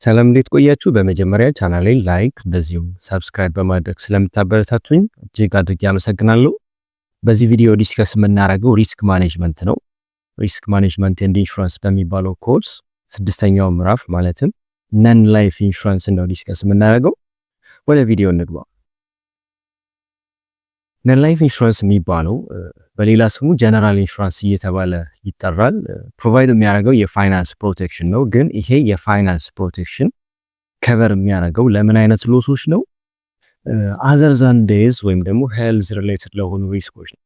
ሰላም እንዴት ቆያችሁ? በመጀመሪያ ቻናሌን ላይክ እንደዚሁም ሰብስክራይብ በማድረግ ስለምታበረታቱኝ እጅግ አድርጌ አመሰግናለሁ። በዚህ ቪዲዮ ዲስከስ የምናደርገው ሪስክ ማኔጅመንት ነው። ሪስክ ማኔጅመንት ኤንድ ኢንሹራንስ በሚባለው ኮርስ ስድስተኛው ምዕራፍ ማለትም ነን ላይፍ ኢንሹራንስ ነው ዲስከስ የምናደርገው። ወደ ቪዲዮ እንግባ። ነን ላይፍ ኢንሹራንስ የሚባለው በሌላ ስሙ ጀነራል ኢንሹራንስ እየተባለ ይጠራል። ፕሮቫይድ የሚያደርገው የፋይናንስ ፕሮቴክሽን ነው። ግን ይሄ የፋይናንስ ፕሮቴክሽን ከቨር የሚያደርገው ለምን አይነት ሎሶች ነው? አዘር ዛን ዴዝ ወይም ደግሞ ሄልዝ ሪሌትድ ለሆኑ ሪስኮች ነው።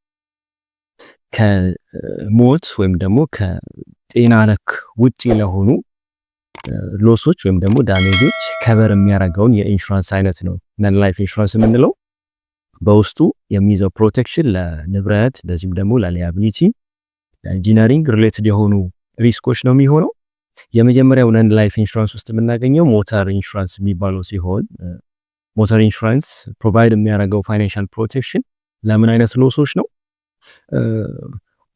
ከሞት ወይም ደግሞ ከጤና ነክ ውጪ ለሆኑ ሎሶች ወይም ደግሞ ዳሜጆች ከቨር የሚያደርገውን የኢንሹራንስ አይነት ነው ነን ላይፍ ኢንሹራንስ የምንለው። በውስጡ የሚይዘው ፕሮቴክሽን ለንብረት እንደዚሁም ደግሞ ለሊያቢሊቲ ለኢንጂነሪንግ ሪሌትድ የሆኑ ሪስኮች ነው የሚሆነው። የመጀመሪያው ነን ላይፍ ኢንሹራንስ ውስጥ የምናገኘው ሞተር ኢንሹራንስ የሚባለው ሲሆን ሞተር ኢንሹራንስ ፕሮቫይድ የሚያደርገው ፋይናንሻል ፕሮቴክሽን ለምን አይነት ሎሶች ነው?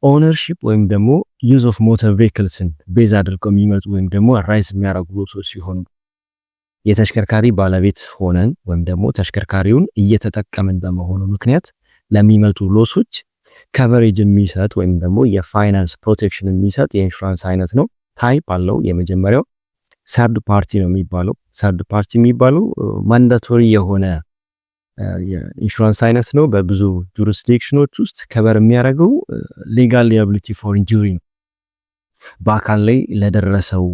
ኦነርሺፕ ወይም ደግሞ ዩዝ ኦፍ ሞተር ቬሂክልስን ቤዝ አድርገው የሚመጡ ወይም ደግሞ ራይዝ የሚያደርጉ ሎሶች ሲሆኑ የተሽከርካሪ ባለቤት ሆነን ወይም ደግሞ ተሽከርካሪውን እየተጠቀምን በመሆኑ ምክንያት ለሚመጡ ሎሶች ከቨሬጅ የሚሰጥ ወይም ደግሞ የፋይናንስ ፕሮቴክሽን የሚሰጥ የኢንሹራንስ አይነት ነው። ታይፕ አለው። የመጀመሪያው ሰርድ ፓርቲ ነው የሚባለው። ሰርድ ፓርቲ የሚባለው ማንዳቶሪ የሆነ የኢንሹራንስ አይነት ነው። በብዙ ጁሪስዲክሽኖች ውስጥ ከቨር የሚያደርገው ሌጋል ሊያቢሊቲ ፎር ኢንጁሪ ነው። በአካል ላይ ለደረሰው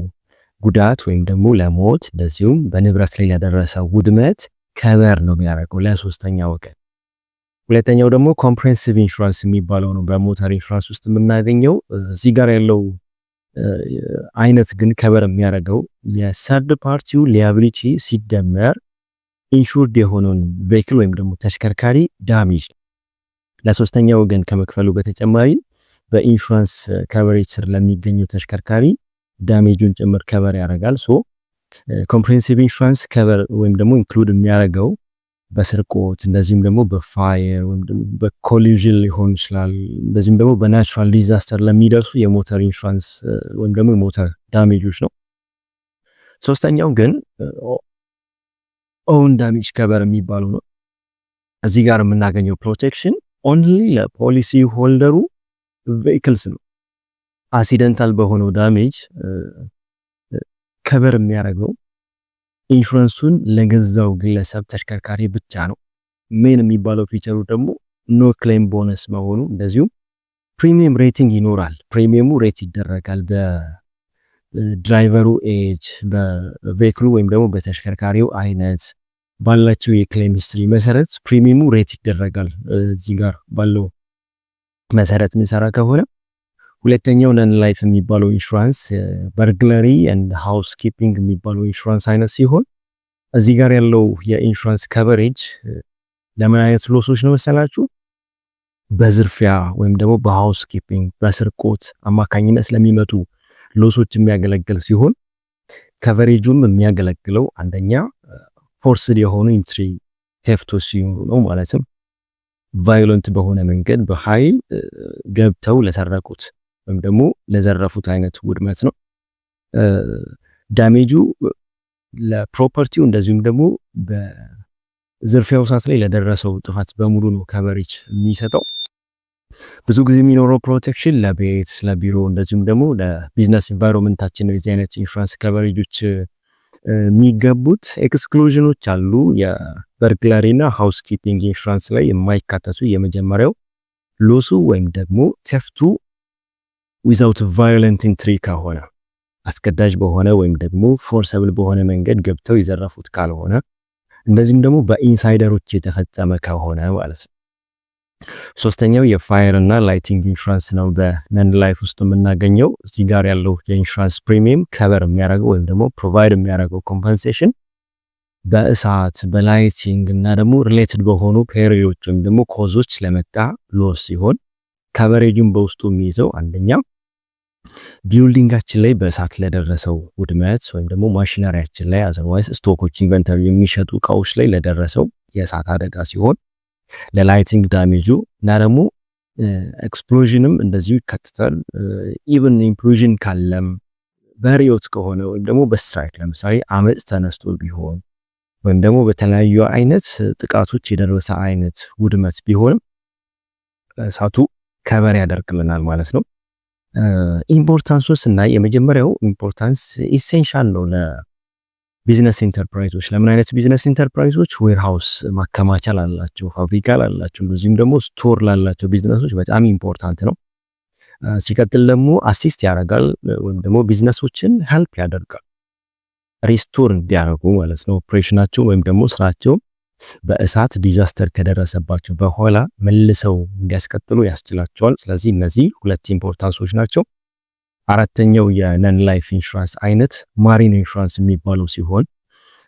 ጉዳት ወይም ደግሞ ለሞት እንደዚሁም በንብረት ላይ ለደረሰው ውድመት ከቨር ነው የሚያደርገው ለሶስተኛ ወገን። ሁለተኛው ደግሞ ኮምፕሬሄንሲቭ ኢንሹራንስ የሚባለው ነው በሞተር ኢንሹራንስ ውስጥ የምናገኘው። እዚህ ጋር ያለው አይነት ግን ከቨር የሚያደርገው የሰርድ ፓርቲው ሊያቢሊቲ ሲደመር ኢንሹርድ የሆነውን ቬሂክል ወይም ደግሞ ተሽከርካሪ ዳሜጅ ለሶስተኛ ወገን ከመክፈሉ በተጨማሪ በኢንሹራንስ ከቨሬጅ ስር ለሚገኘው ተሽከርካሪ ዳሜጁን ጭምር ከቨር ያደርጋል። ሶ ኮምፕሬሄንሲቭ ኢንሹራንስ ከቨር ወይም ደግሞ ኢንክሉድ የሚያደርገው በስርቆት እንደዚህም ደግሞ በፋየር ወይም ደግሞ በኮሊዥን ሊሆን ይችላል። እንደዚህም ደግሞ በናቹራል ዲዛስተር ለሚደርሱ የሞተር ኢንሹራንስ ወይም ደግሞ የሞተር ዳሜጆች ነው። ሶስተኛው ግን ኦውን ዳሜጅ ከቨር የሚባለው ነው። እዚህ ጋር የምናገኘው ፕሮቴክሽን ኦንሊ ለፖሊሲ ሆልደሩ ቬሂክልስ ነው። አክሲደንታል በሆነው ዳሜጅ ከቨር የሚያደርገው ኢንሹራንሱን ለገዛው ግለሰብ ተሽከርካሪ ብቻ ነው። ሜን የሚባለው ፊቸሩ ደግሞ ኖ ክሌም ቦነስ መሆኑ፣ እንደዚሁም ፕሪሚየም ሬቲንግ ይኖራል። ፕሪሚየሙ ሬት ይደረጋል በድራይቨሩ ኤጅ፣ በቬሂክሉ ወይም ደግሞ በተሽከርካሪው አይነት ባላቸው የክሌም ሂስትሪ መሰረት ፕሪሚየሙ ሬት ይደረጋል። እዚህ ጋር ባለው መሰረት የሚሰራ ከሆነ ሁለተኛው ነን ላይፍ የሚባለው ኢንሹራንስ በርግለሪ ኤንድ ሃውስ ኪፒንግ የሚባለው ኢንሹራንስ አይነት ሲሆን እዚህ ጋር ያለው የኢንሹራንስ ከቨሬጅ ለምን አይነት ሎሶች ነው መሰላችሁ? በዝርፊያ ወይም ደግሞ በሃውስ ኪፒንግ በስርቆት አማካኝነት ስለሚመጡ ሎሶች የሚያገለግል ሲሆን ከቨሬጁም የሚያገለግለው አንደኛ ፎርስድ የሆኑ ኢንትሪ ቴፍቶች ሲሆኑ ነው። ማለትም ቫዮለንት በሆነ መንገድ በኃይል ገብተው ለሰረቁት ወይም ደግሞ ለዘረፉት አይነት ውድመት ነው። ዳሜጁ ለፕሮፐርቲው እንደዚሁም ደግሞ በዝርፊያው ሰዓት ላይ ለደረሰው ጥፋት በሙሉ ነው ከቨሬጅ የሚሰጠው። ብዙ ጊዜ የሚኖረው ፕሮቴክሽን ለቤት፣ ለቢሮ እንደዚሁም ደግሞ ለቢዝነስ ኢንቫይሮንመንታችን ነው። የዚህ አይነት ኢንሹራንስ ከቨሬጆች የሚገቡት ኤክስክሉዥኖች አሉ። የበርግላሪ እና ሃውስ ኪፒንግ ኢንሹራንስ ላይ የማይካተቱ የመጀመሪያው ሎሱ ወይም ደግሞ ቴፍቱ ዊዛውት ቫዮለንት ኢንትሪ ከሆነ አስገዳጅ በሆነ ወይም ደግሞ ፎርሰብል በሆነ መንገድ ገብተው የዘረፉት ካልሆነ፣ እንደዚህም ደግሞ በኢንሳይደሮች የተፈጸመ ከሆነ ማለት ነው። ሶስተኛው የፋየር እና ላይቲንግ ኢንሹራንስ ነው በነን ላይፍ ውስጥ የምናገኘው። እዚህ ጋር ያለው የኢንሹራንስ ፕሪሚየም ከቨር የሚያደርገው ወይም ደግሞ ፕሮቫይድ የሚያደርገው ኮምፐንሴሽን በእሳት በላይቲንግ እና ደግሞ ሪሌትድ በሆኑ ፔሪዮዶች ወይም ደግሞ ኮዞች ለመጣ ሎስ ሲሆን ከቨሬጁን በውስጡ የሚይዘው አንደኛ ቢልዲንጋችን ላይ በእሳት ለደረሰው ውድመት ወይም ደግሞ ማሽነሪያችን ላይ አዘርዋይስ ስቶኮች ኢንቨንተሪ የሚሸጡ እቃዎች ላይ ለደረሰው የእሳት አደጋ ሲሆን ለላይቲንግ ዳሜጁ እና ደግሞ ኤክስፕሎዥንም እንደዚሁ ይካተታል። ኢቭን ኢምፕሎዥን ካለም በሪዮት ከሆነ ወይም ደግሞ በስትራይክ ለምሳሌ አመጽ ተነስቶ ቢሆን ወይም ደግሞ በተለያዩ አይነት ጥቃቶች የደረሰ አይነት ውድመት ቢሆንም እሳቱ ከበር ያደርግልናል ማለት ነው። ኢምፖርታንሱን ስናይ የመጀመሪያው ኢምፖርታንስ ኢሴንሻል ነው ለቢዝነስ ኢንተርፕራይዞች። ለምን አይነት ቢዝነስ ኢንተርፕራይዞች? ዌርሃውስ ማከማቻ ላላቸው፣ ፋብሪካ ላላቸው፣ እንደዚሁም ደግሞ ስቶር ላላቸው ቢዝነሶች በጣም ኢምፖርታንት ነው። ሲቀጥል ደግሞ አሲስት ያደርጋል ወይም ደግሞ ቢዝነሶችን ሄልፕ ያደርጋል ሪስቶር እንዲያደርጉ ማለት ነው ኦፕሬሽናቸው ወይም ደግሞ ስራቸው በእሳት ዲዛስተር ከደረሰባቸው በኋላ መልሰው እንዲያስቀጥሉ ያስችላቸዋል። ስለዚህ እነዚህ ሁለት ኢምፖርታንሶች ናቸው። አራተኛው የነን ላይፍ ኢንሹራንስ አይነት ማሪን ኢንሹራንስ የሚባለው ሲሆን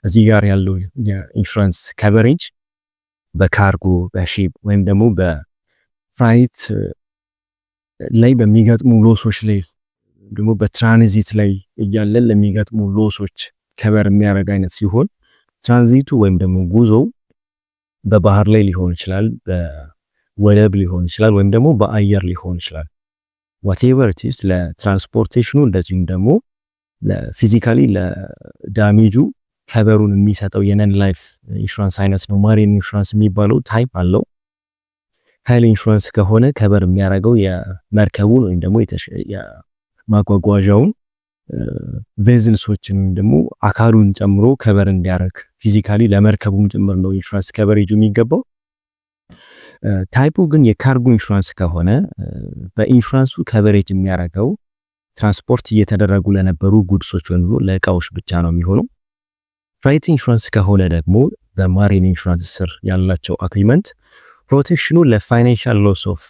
እዚህ ጋር ያለው የኢንሹራንስ ከቨሬጅ በካርጎ በሺፕ ወይም ደግሞ በፍራይት ላይ በሚገጥሙ ሎሶች ላይ ደግሞ በትራንዚት ላይ እያለን ለሚገጥሙ ሎሶች ከበር የሚያደርግ አይነት ሲሆን ትራንዚቱ ወይም ደግሞ ጉዞው በባህር ላይ ሊሆን ይችላል፣ በወደብ ሊሆን ይችላል፣ ወይም ደግሞ በአየር ሊሆን ይችላል። whatever it is ለትራንስፖርቴሽኑ እንደዚሁም ደግሞ ለፊዚካሊ ለዳሜጁ ከበሩን የሚሰጠው የነን ላይፍ ኢንሹራንስ አይነት ነው ማሪን ኢንሹራንስ የሚባለው ታይፕ አለው። ኃይል ኢንሹራንስ ከሆነ ከበር የሚያደርገው የመርከቡን ወይም ደግሞ የማጓጓዣውን ቬዝልሶችን ወይም ደግሞ አካሉን ጨምሮ ከበር እንዲያደርግ ፊዚካሊ ለመርከቡም ጭምር ነው ኢንሹራንስ ከቨሬጁ የሚገባው። ታይፑ ግን የካርጎ ኢንሹራንስ ከሆነ በኢንሹራንሱ ከቨሬጅ የሚያደርገው ትራንስፖርት እየተደረጉ ለነበሩ ጉድሶች ወይም ለእቃዎች ብቻ ነው የሚሆነው። ፍራይት ኢንሹራንስ ከሆነ ደግሞ በማሪን ኢንሹራንስ ስር ያላቸው አግሪመንት ፕሮቴክሽኑ ለፋይናንሻል ሎስ ኦፍ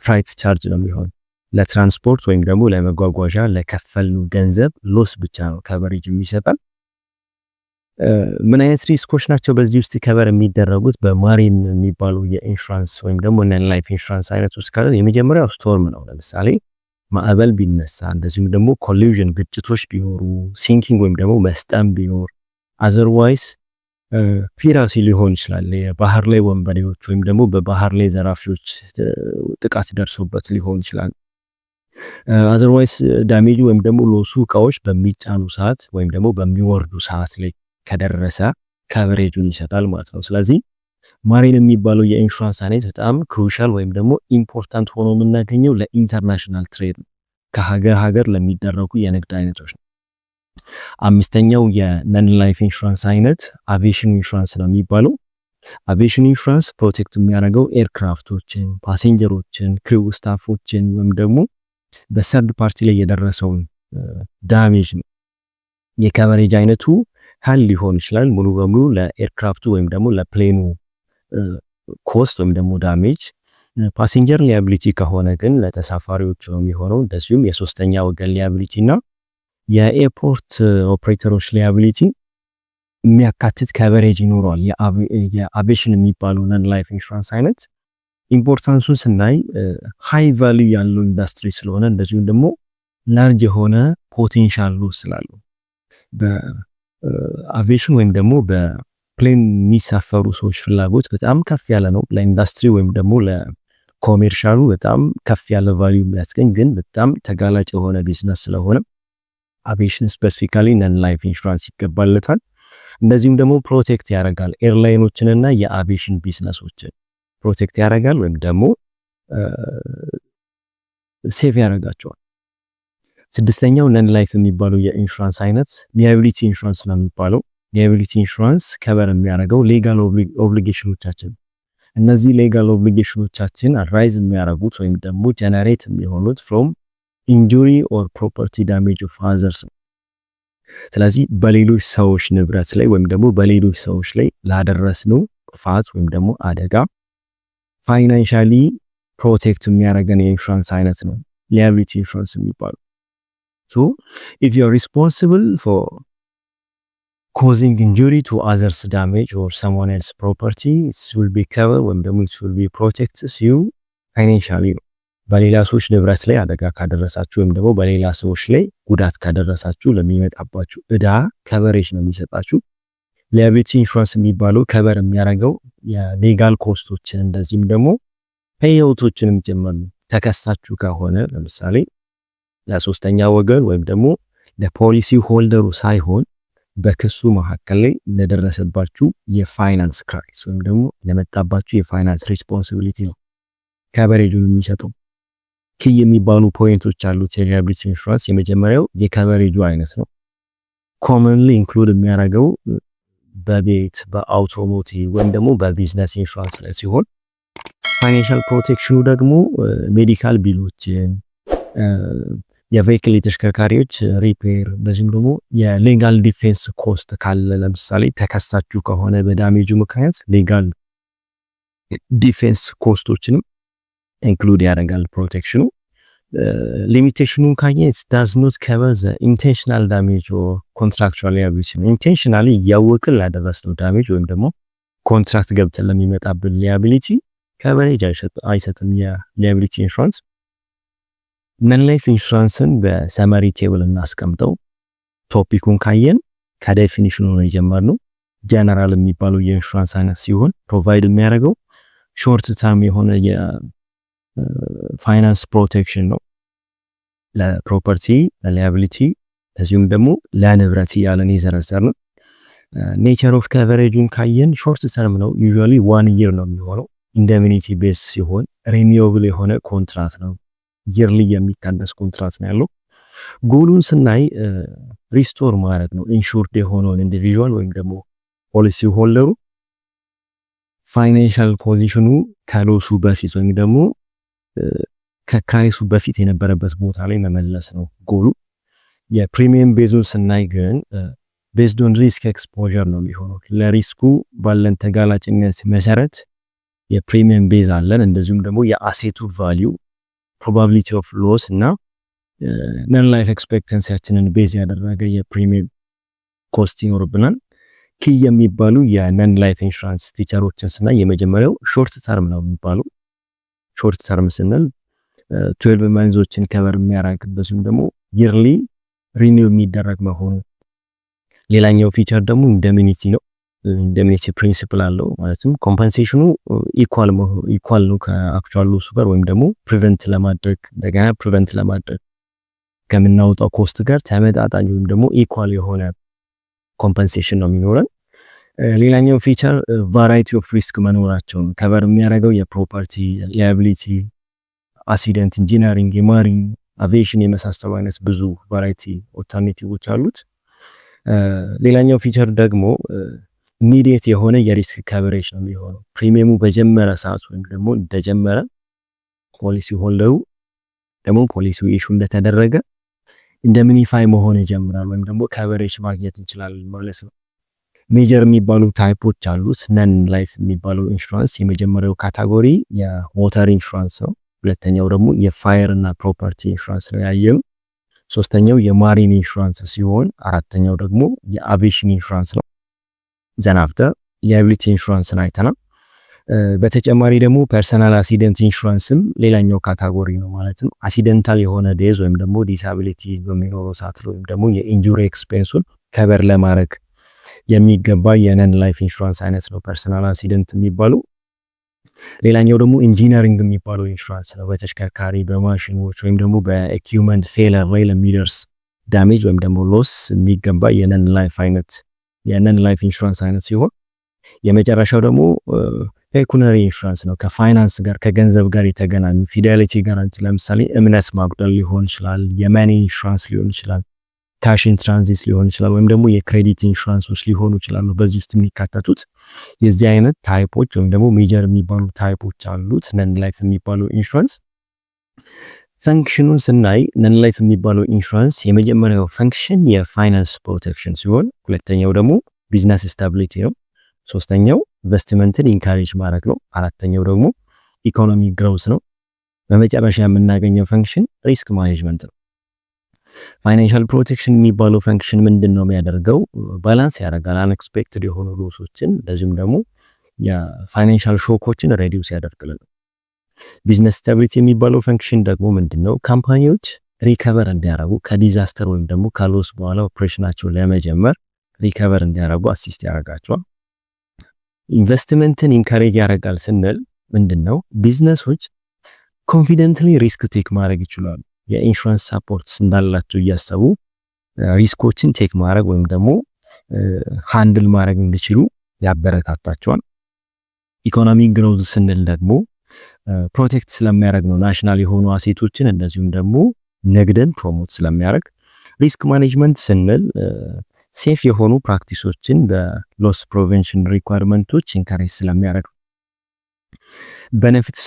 ፍራይት ቻርጅ ነው የሚሆን ለትራንስፖርት ወይም ደግሞ ለመጓጓዣ ለከፈልኑ ገንዘብ ሎስ ብቻ ነው ከቨሬጅ የሚሰጣል። ምን አይነት ሪስኮች ናቸው በዚህ ውስጥ ከበር የሚደረጉት በማሪን የሚባሉ የኢንሹራንስ ወይም ደግሞ ነን ላይፍ ኢንሹራንስ አይነት ውስጥ ካለ የመጀመሪያው ስቶርም ነው። ለምሳሌ ማዕበል ቢነሳ፣ እንደዚሁም ደግሞ ኮሊዥን ግጭቶች ቢኖሩ፣ ሲንኪንግ ወይም ደግሞ መስጠም ቢኖር፣ አዘርዋይስ ፒራሲ ሊሆን ይችላል የባህር ላይ ወንበዴዎች ወይም ደግሞ በባህር ላይ ዘራፊዎች ጥቃት ደርሶበት ሊሆን ይችላል። አዘርዋይስ ዳሜጁ ወይም ደግሞ ሎሱ እቃዎች በሚጫኑ ሰዓት ወይም ደግሞ በሚወርዱ ሰዓት ላይ ከደረሰ ከቨሬጁን ይሰጣል ማለት ነው። ስለዚህ ማሪን የሚባለው የኢንሹራንስ አይነት በጣም ክሩሻል ወይም ደግሞ ኢምፖርታንት ሆኖ የምናገኘው ለኢንተርናሽናል ትሬድ ከሀገር ሀገር ለሚደረጉ የንግድ አይነቶች ነው። አምስተኛው የነን ላይፍ ኢንሹራንስ አይነት አቪዬሽን ኢንሹራንስ ነው የሚባለው። አቪዬሽን ኢንሹራንስ ፕሮቴክት የሚያደርገው ኤርክራፍቶችን፣ ፓሴንጀሮችን፣ ክሪው ስታፎችን ወይም ደግሞ በሰርድ ፓርቲ ላይ የደረሰውን ዳሜጅ ነው። የከቨሬጅ አይነቱ ሀል ሊሆን ይችላል ሙሉ በሙሉ ለኤርክራፍቱ ወይም ደግሞ ለፕሌኑ ኮስት ወይም ደግሞ ዳሜጅ። ፓሴንጀር ሊያቢሊቲ ከሆነ ግን ለተሳፋሪዎቹ ነው የሚሆነው። እንደዚሁም የሶስተኛ ወገን ሊያቢሊቲ እና የኤርፖርት ኦፕሬተሮች ሊያቢሊቲ የሚያካትት ከቨሬጅ ይኖረዋል። የአቪዬሽን የሚባለው ነን ላይፍ ኢንሹራንስ አይነት ኢምፖርታንሱን ስናይ ሃይ ቫልዩ ያለው ኢንዱስትሪ ስለሆነ እንደዚሁም ደግሞ ላርጅ የሆነ ፖቴንሻል ስላለው በአቪዬሽን ወይም ደግሞ በፕሌን የሚሳፈሩ ሰዎች ፍላጎት በጣም ከፍ ያለ ነው። ለኢንዱስትሪ ወይም ደግሞ ለኮሜርሻሉ በጣም ከፍ ያለ ቫልዩ የሚያስገኝ ግን በጣም ተጋላጭ የሆነ ቢዝነስ ስለሆነ አቪዬሽን ስፔሲፊካሊ ነን ላይፍ ኢንሹራንስ ይገባለታል። እንደዚሁም ደግሞ ፕሮቴክት ያደርጋል ኤርላይኖችንና የአቪዬሽን ቢዝነሶችን ፕሮቴክት ያደርጋል ወይም ደግሞ ሴቭ ያደርጋቸዋል። ስድስተኛው ነን ላይፍ የሚባለው የኢንሹራንስ አይነት ሊያቢሊቲ ኢንሹራንስ ነው የሚባለው። ሊያቢሊቲ ኢንሹራንስ ከበር የሚያደርገው ሌጋል ኦብሊጌሽኖቻችን፣ እነዚህ ሌጋል ኦብሊጌሽኖቻችን አራይዝ የሚያደርጉት ወይም ደግሞ ጀነሬት የሚሆኑት ፍሮም ኢንጁሪ ኦር ፕሮፐርቲ ዳሜጅ ኦፍ አዘርስ። ስለዚህ በሌሎች ሰዎች ንብረት ላይ ወይም ደግሞ በሌሎች ሰዎች ላይ ላደረስነው ጥፋት ወይም ደግሞ አደጋ ፋይናንሻሊ ፕሮቴክት የሚያደርገን የኢንሹራንስ አይነት ነው ሊያቢሊቲ ኢንሹራንስ የሚባለው። ሶ ኢፍ ዩ አር ሪስፖንሲብል ፎር causing injury to others damage or someone else property, it will be covered ወይም ደግሞ it will be protects you financially። በሌላ ሰዎች ንብረት ላይ አደጋ ካደረሳችሁ ወይም ደግሞ በሌላ ሰዎች ላይ ጉዳት ካደረሳችሁ ለሚመጣባችሁ እዳ ከቨሬጅ ነው የሚሰጣችሁ። ሊያቢሊቲ ኢንሹራንስ የሚባለው ከበር የሚያደርገው የሌጋል ኮስቶችን እንደዚህም ደግሞ ፔይአውቶችንም ጭምር ነው። ተከሳችሁ ከሆነ ለምሳሌ ለሶስተኛ ወገን ወይም ደግሞ ለፖሊሲ ሆልደሩ ሳይሆን በክሱ መካከል ላይ ለደረሰባችሁ የፋይናንስ ክራይስ ወይም ደግሞ ለመጣባችሁ የፋይናንስ ሪስፖንሲቢሊቲ ነው ከቨሬጁን የሚሰጠው። ኪ የሚባሉ ፖይንቶች አሉት የሊያቢሊቲ ኢንሹራንስ። የመጀመሪያው የከቨሬጁ አይነት ነው። ኮመንሊ ኢንክሉድ የሚያደርገው በቤት በአውቶሞቲቭ ወይም ደግሞ በቢዝነስ ኢንሹራንስ ላይ ሲሆን ፋይናንሻል ፕሮቴክሽኑ ደግሞ ሜዲካል ቢሎችን፣ የቬሂክል የተሽከርካሪዎች ሪፔር፣ በዚህም ደግሞ የሌጋል ዲፌንስ ኮስት ካለ ለምሳሌ ተከሳችሁ ከሆነ በዳሜጁ ምክንያት ሌጋል ዲፌንስ ኮስቶችንም ኢንክሉድ ያደርጋል ፕሮቴክሽኑ። ሊሚቴሽኑን ካየን it does not cover the intentional damage or contractual liability። ኢንቴንሽናሊ እያወቅን ላደረስነው ዳሜጅ ወይም ደግሞ ኮንትራክት ገብተን ለሚመጣብን ሊያቢሊቲ ከቨሬጅ አይሰጥም የሊያቢሊቲ ኢንሹራንስ። ነን ላይፍ ኢንሹራንስን በሰመሪ ቴብል እናስቀምጠው። ቶፒኩን ካየን ከዴፊኒሽኑ ነው የጀመርነው። ጀነራል የሚባለው የኢንሹራንስ አይነት ሲሆን ፕሮቫይድ የሚያደርገው ሾርት ተርም የሆነ የፋይናንስ ፕሮቴክሽን ነው ለፕሮፐርቲ፣ ለሊያቢሊቲ እዚሁም ደግሞ ለንብረት ያለን የዘረዘርነው። ኔቸር ኦፍ ከቨሬጁን ካየን ሾርት ተርም ነው። ዩዥዋሊ 1 year ነው የሚሆነው። ኢንደሚኒቲ ቤዝ ሲሆን ሪኒውብል የሆነ ኮንትራክት ነው። ይርሊ የሚታደስ ኮንትራክት ነው ያለው። ጎሉን ስናይ ሪስቶር ማለት ነው ኢንሹርድ የሆነውን ኢንዲቪዥዋል ወይም ደግሞ ፖሊሲ ሆልደሩ ፋይናንሻል ፖዚሽኑ ከሎሱ በፊት ወይም ደግሞ ከክራይሱ በፊት የነበረበት ቦታ ላይ መመለስ ነው ጎሉ። የፕሪሚየም ቤዙን ስናይ ግን ቤዝድ ኦን ሪስክ ኤክስፖዠር ነው የሚሆነው። ለሪስኩ ባለን ተጋላጭነት መሰረት የፕሪሚየም ቤዝ አለን። እንደዚሁም ደግሞ የአሴቱ ቫልዩ፣ ፕሮባቢሊቲ ኦፍ ሎስ እና ነን ላይፍ ኤክስፔክታንሲያችንን ቤዝ ያደረገ የፕሪሚየም ኮስት ይኖርብናል። ኪ የሚባሉ የነን ላይፍ ኢንሹራንስ ፊቸሮችን ስናይ የመጀመሪያው ሾርት ተርም ነው የሚባለው። ሾርት ተርም ስንል 12 መንዞችን ከቨር የሚያደርግ እንደዚሁም ደግሞ ይርሊ ሪኒው የሚደረግ መሆኑ። ሌላኛው ፊቸር ደግሞ ኢንደሚኒቲ ነው። ኢንደሚኒቲ ፕሪንሲፕል አለው። ማለትም ኮምፐንሴሽኑ ኢኳል ነው ከአክቹዋል ሎሱ ጋር ወይም ደግሞ ፕሪቨንት ለማድረግ እንደገና ፕሪቨንት ለማድረግ ከምናወጣው ኮስት ጋር ተመጣጣኝ ወይም ደግሞ ኢኳል የሆነ ኮምፐንሴሽን ነው የሚኖረን። ሌላኛው ፊቸር ቫራይቲ ኦፍ ሪስክ መኖራቸውን ከቨር የሚያደርገው የፕሮፐርቲ፣ ሊያቢሊቲ፣ አክሲደንት፣ ኢንጂነሪንግ፣ የማሪን፣ አቪዬሽን የመሳሰሉ አይነት ብዙ ቫራይቲ ኦልተርኔቲቮች አሉት። ሌላኛው ፊቸር ደግሞ ኢሚዲየት የሆነ የሪስክ ከቨሬጅ ነው የሚሆነው። ፕሪሚየሙ በጀመረ ሰዓት ወይም ደግሞ እንደጀመረ ፖሊሲ ሆልደሩ ደግሞ ፖሊሲው ኢሹ እንደተደረገ ኢንደሚኒፋይ መሆን ይጀምራል ወይም ደግሞ ከቨሬጅ ማግኘት እንችላለን ማለት ነው። ሜጀር የሚባሉ ታይፖች አሉት። ነን ላይፍ የሚባለው ኢንሹራንስ የመጀመሪያው ካታጎሪ የሞተር ኢንሹራንስ ነው። ሁለተኛው ደግሞ የፋየር እና ፕሮፐርቲ ኢንሹራንስ ነው ያየው። ሶስተኛው የማሪን ኢንሹራንስ ሲሆን አራተኛው ደግሞ የአቪዬሽን ኢንሹራንስ ነው። ዘናፍተ የሊያቢሊቲ ኢንሹራንስን አይተናል። በተጨማሪ ደግሞ ፐርሰናል አክሲደንት ኢንሹራንስም ሌላኛው ካታጎሪ ነው ማለት ነው። አክሲደንታል የሆነ ዴዝ ወይም ደግሞ ዲሳቢሊቲ በሚኖረው ሰዓት ወይም ደግሞ የኢንጁሪ ኤክስፔንሱን ከቨር ለማድረግ የሚገባ የነን ላይፍ ኢንሹራንስ አይነት ነው ፐርሰናል አክሲደንት የሚባለው። ሌላኛው ደግሞ ኢንጂነሪንግ የሚባለው ኢንሹራንስ ነው። በተሽከርካሪ በማሽኖች ወይም ደግሞ በኢኩዊፕመንት ፌለር ላይ ለሚደርስ ዳሜጅ ወይም ደግሞ ሎስ የሚገባ የነን ላይፍ ኢንሹራንስ አይነት ሲሆን የመጨረሻው ደግሞ ፔኩነሪ ኢንሹራንስ ነው። ከፋይናንስ ጋር ከገንዘብ ጋር የተገናኙ ፊዴሊቲ ጋራንቲ፣ ለምሳሌ እምነት ማጉደል ሊሆን ይችላል፣ የመኒ ኢንሹራንስ ሊሆን ይችላል፣ ካሽ ኢን ትራንዚት ሊሆን ይችላል፣ ወይም ደግሞ የክሬዲት ኢንሹራንሶች ሊሆኑ ይችላሉ። በዚህ ውስጥ የሚካተቱት የዚህ አይነት ታይፖች ወይም ደግሞ ሜጀር የሚባሉ ታይፖች አሉት ነን ላይፍ የሚባለው ኢንሹራንስ። ፈንክሽኑን ስናይ ነን ላይፍ የሚባለው ኢንሹራንስ የመጀመሪያው ፈንክሽን የፋይናንስ ፕሮቴክሽን ሲሆን ሁለተኛው ደግሞ ቢዝነስ ስታቢሊቲ ነው። ሶስተኛው ኢንቨስትመንትን ኢንካሬጅ ማድረግ ነው። አራተኛው ደግሞ ኢኮኖሚ ግሮውስ ነው። በመጨረሻ የምናገኘው ፈንክሽን ሪስክ ማኔጅመንት ነው። ፋይናንሻል ፕሮቴክሽን የሚባለው ፈንክሽን ምንድነው የሚያደርገው? ባላንስ ያደርጋል አንኤክስፔክትድ የሆኑ ሎሶችን፣ እንደዚሁም ደግሞ የፋይናንሻል ሾኮችን ሬዲዩስ ያደርጋል። ቢዝነስ ስታቢሊቲ የሚባለው ፈንክሽን ደግሞ ምንድነው? ካምፓኒዎች ሪከቨር እንዲያደርጉ ከዲዛስተር ወይም ደግሞ ከሎስ በኋላ ኦፕሬሽናቸውን ለመጀመር ሪከቨር እንዲያደርጉ አሲስት ያደርጋቸዋል። ኢንቨስትመንትን ኢንካሬጅ ያደርጋል ስንል ምንድነው? ቢዝነሶች ኮንፊደንትሊ ሪስክ ቴክ ማድረግ ይችላሉ። የኢንሹራንስ ሳፖርትስ እንዳላቸው እያሰቡ ሪስኮችን ቼክ ማድረግ ወይም ደግሞ ሃንድል ማድረግ እንዲችሉ ያበረታታቸዋል። ኢኮኖሚክ ግሮዝ ስንል ደግሞ ፕሮቴክት ስለሚያደርግ ነው ናሽናል የሆኑ አሴቶችን እንደዚሁም ደግሞ ንግድን ፕሮሞት ስለሚያደርግ። ሪስክ ማኔጅመንት ስንል ሴፍ የሆኑ ፕራክቲሶችን በሎስ ፕሪቨንሽን ሪኳየርመንቶች ኢንካሬጅ ስለሚያደርግ። ቤኔፊትስ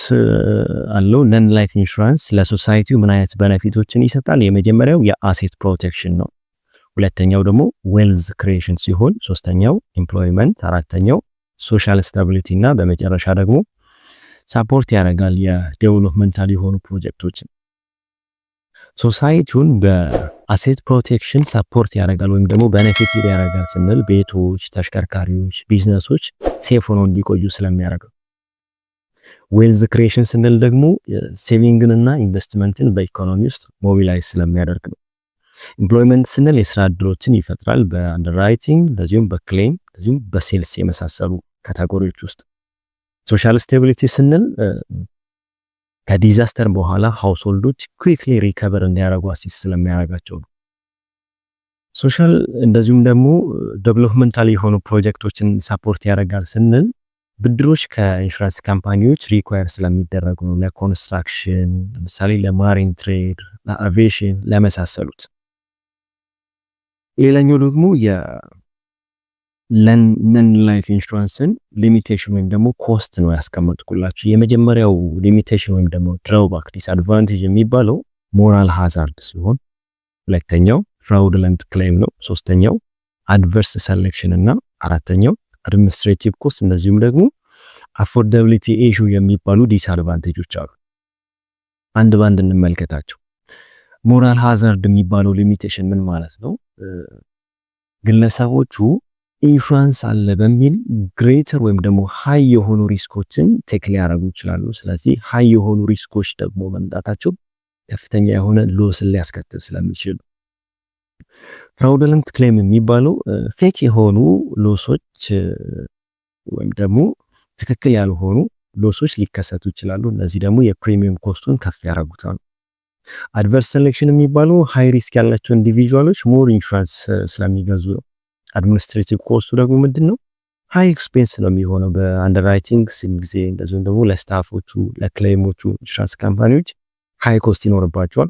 አለው። ነን ላይፍ ኢንሹራንስ ለሶሳይቲው ምን አይነት ቤኔፊቶችን ይሰጣል? የመጀመሪያው የአሴት ፕሮቴክሽን ነው። ሁለተኛው ደግሞ ዌልዝ ክሪኤሽን ሲሆን፣ ሶስተኛው ኤምፕሎይመንት፣ አራተኛው ሶሻል ስታቢሊቲ እና በመጨረሻ ደግሞ ሳፖርት ያደርጋል የዴቨሎፕመንታል የሆኑ ፕሮጀክቶችን። ሶሳይቲውን በአሴት ፕሮቴክሽን ሳፖርት ያደርጋል ወይም ደግሞ ቤኔፊት ያደርጋል ስንል ቤቶች፣ ተሽከርካሪዎች፣ ቢዝነሶች ሴፍ ሆነው እንዲቆዩ ስለሚያደርግ። ዌልዝ ክሪኤሽን ስንል ደግሞ ሴቪንግንና ኢንቨስትመንትን በኢኮኖሚ ውስጥ ሞቢላይዝ ስለሚያደርግ ነው። ኤምፕሎይመንት ስንል የስራ እድሎችን ይፈጥራል በአንደርራይቲንግ እንደዚሁም በክሌም እንደዚሁም በሴልስ የመሳሰሉ ካቴጎሪዎች ውስጥ። ሶሻል ስቴቢሊቲ ስንል ከዲዛስተር በኋላ ሃውስሆልዶች ኩዊክሊ ሪከቨር እንዲያደርጉ አሲስት ስለሚያደርጋቸው ነው። ሶሻል እንደዚሁም ደግሞ ዴቨሎፕመንታል የሆኑ ፕሮጀክቶችን ሳፖርት ያደርጋል ስንል ብድሮች ከኢንሹራንስ ካምፓኒዎች ሪኳየር ስለሚደረጉ ነው። ለኮንስትራክሽን ለምሳሌ ለማሪን ትሬድ፣ ለአቪዬሽን ለመሳሰሉት። ሌላኛው ደግሞ ነን ላይፍ ኢንሹራንስን ሊሚቴሽን ወይም ደግሞ ኮስት ነው ያስቀመጥኩላችሁ። የመጀመሪያው ሊሚቴሽን ወይም ደግሞ ድራውባክ ዲስአድቫንቴጅ የሚባለው ሞራል ሃዛርድ ሲሆን፣ ሁለተኛው ፍራውድለንት ክሌም ነው፣ ሶስተኛው አድቨርስ ሰሌክሽን እና አራተኛው አድሚኒስትሬቲቭ ኮስት እንደዚሁም ደግሞ አፎርዳቢሊቲ ኢሹ የሚባሉ ዲስአድቫንቴጆች አሉ። አንድ ባንድ እንመልከታቸው። ሞራል ሃዛርድ የሚባለው ሊሚቴሽን ምን ማለት ነው? ግለሰቦቹ ኢንሹራንስ አለ በሚል ግሬተር ወይም ደግሞ ሃይ የሆኑ ሪስኮችን ቴክ ሊያደርጉ ይችላሉ። ስለዚህ ሃይ የሆኑ ሪስኮች ደግሞ መምጣታቸው ከፍተኛ የሆነ ሎስን ሊያስከትል ስለሚችል። ፍራውድለንት ክሌም የሚባለው ፌክ የሆኑ ሎሶች ወይም ደግሞ ትክክል ያልሆኑ ሎሶች ሊከሰቱ ይችላሉ። እነዚህ ደግሞ የፕሪሚየም ኮስቱን ከፍ ያደርጉታል። አድቨርስ ሴሌክሽን የሚባለው ሃይ ሪስክ ያላቸው ኢንዲቪጁዋሎች ሞር ኢንሹራንስ ስለሚገዙ ነው። አድሚኒስትሬቲቭ ኮስቱ ደግሞ ምንድነው? ሃይ ኤክስፔንስ ነው የሚሆነው በአንደርራይቲንግ ጊዜ እንደዚሁም ደግሞ ለስታፎቹ ለክሌሞቹ ኢንሹራንስ ካምፓኒዎች ሃይ ኮስት ይኖርባቸዋል።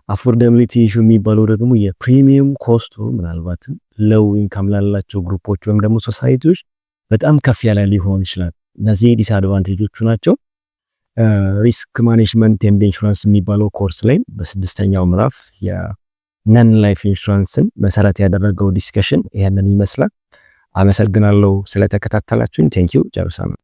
አፎርዳቢሊቲ ኢሹ የሚባለው ደግሞ የፕሪሚየም ኮስቱ ምናልባትም ሎው ኢንካም ላላቸው ግሩፖች ወይም ደግሞ ሶሳይቲዎች በጣም ከፍ ያለ ሊሆን ይችላል። እነዚህ ዲስአድቫንቴጆቹ ናቸው። ሪስክ ማኔጅመንት ኤንድ ኢንሹራንስ የሚባለው ኮርስ ላይ በስድስተኛው ምዕራፍ የነን ላይፍ ኢንሹራንስን መሰረት ያደረገው ዲስከሽን ይሄንን ይመስላል። አመሰግናለሁ ስለተከታተላችሁኝ። ቴንኪው ጨርሳለሁ።